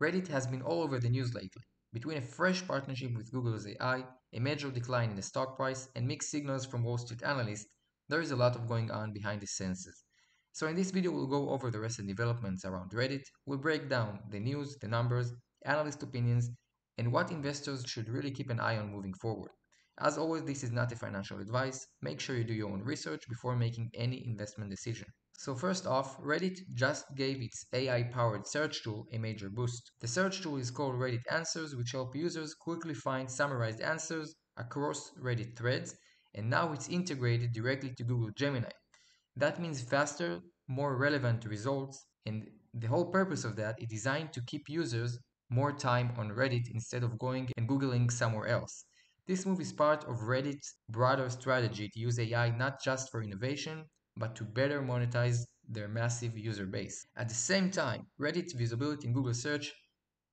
Reddit has been all over the news lately. Between a fresh partnership with Google's AI, a major decline in the stock price, and mixed signals from Wall Street analysts, there is a lot of going on behind the scenes. So in this video, we'll go over the recent developments around Reddit. We'll break down the news, the numbers, analyst opinions, and what investors should really keep an eye on moving forward. As always, this is not a financial advice. Make sure you do your own research before making any investment decision. So first off, Reddit just gave its AI-powered search tool a major boost. The search tool is called Reddit Answers, which help users quickly find summarized answers across Reddit threads, and now it's integrated directly to Google Gemini. That means faster, more relevant results, and the whole purpose of that is designed to keep users more time on Reddit instead of going and Googling somewhere else. This move is part of Reddit's broader strategy to use AI not just for innovation, but to better monetize their massive user base. At the same time, Reddit's visibility in Google search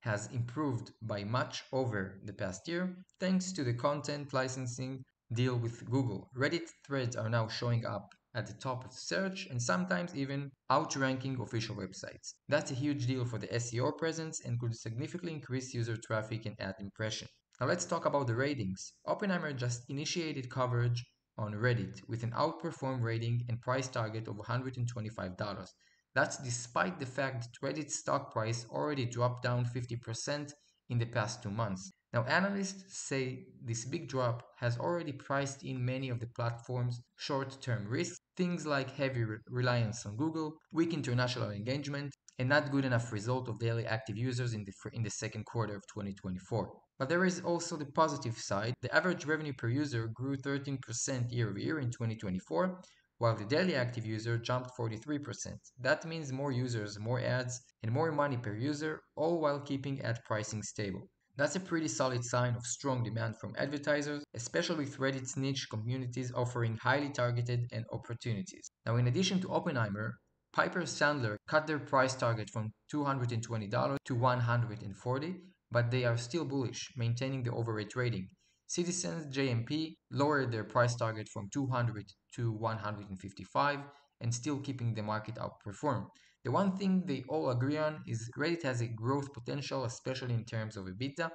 has improved by much over the past year thanks to the content licensing deal with Google. Reddit threads are now showing up at the top of the search and sometimes even outranking official websites. That's a huge deal for the SEO presence and could significantly increase user traffic and ad impression. Now let's talk about the ratings. Oppenheimer just initiated coverage on Reddit with an outperform rating and price target of $125. That's despite the fact that Reddit's stock price already dropped down 50% in the past 2 months. Now, analysts say this big drop has already priced in many of the platform's short-term risks, things like heavy reliance on Google, weak international engagement, and not good enough result of daily active users in the second quarter of 2024. But there is also the positive side. The average revenue per user grew 13% year over year in 2024, while the daily active user jumped 43%. That means more users, more ads, and more money per user, all while keeping ad pricing stable. That's a pretty solid sign of strong demand from advertisers, especially with Reddit's niche communities offering highly targeted and opportunities. Now, in addition to Oppenheimer, Piper Sandler cut their price target from $220 to $140, but they are still bullish, maintaining the overweight rating. Citizens JMP lowered their price target from 200 to 155 and still keeping the market outperform. The one thing they all agree on is Reddit has a growth potential, especially in terms of EBITDA.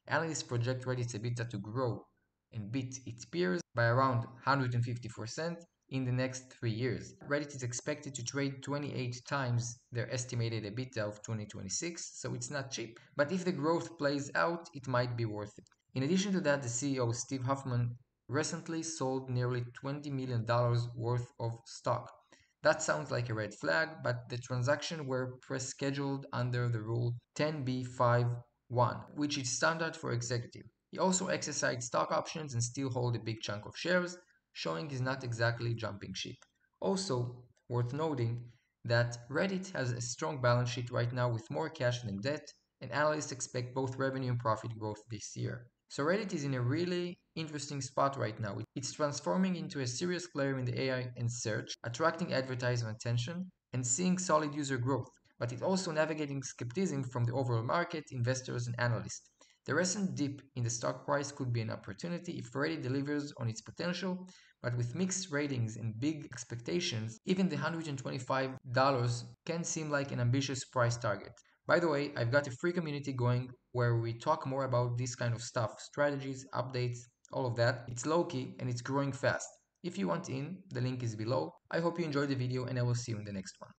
Analysts project Reddit's EBITDA to grow and beat its peers by around 150% in the next 3 years. Reddit is expected to trade 28 times their estimated EBITDA of 2026, so it's not cheap. But if the growth plays out, it might be worth it. In addition to that, the CEO Steve Huffman recently sold nearly $20 million worth of stock. That sounds like a red flag, but the transaction were pre-scheduled under the rule 10b5-1, which is standard for executive. He also exercised stock options and still hold a big chunk of shares, showing he's not exactly jumping ship. Also, worth noting that Reddit has a strong balance sheet right now with more cash than debt, and analysts expect both revenue and profit growth this year. So Reddit is in a really interesting spot right now. It's transforming into a serious player in the AI and search, attracting advertisement attention and seeing solid user growth. But it's also navigating skepticism from the overall market, investors, and analysts. The recent dip in the stock price could be an opportunity if Reddit delivers on its potential, but with mixed ratings and big expectations, even the $125 can seem like an ambitious price target. By the way, I've got a free community going where we talk more about this kind of stuff, strategies, updates, all of that. It's low-key and it's growing fast. If you want in, the link is below. I hope you enjoyed the video and I will see you in the next one.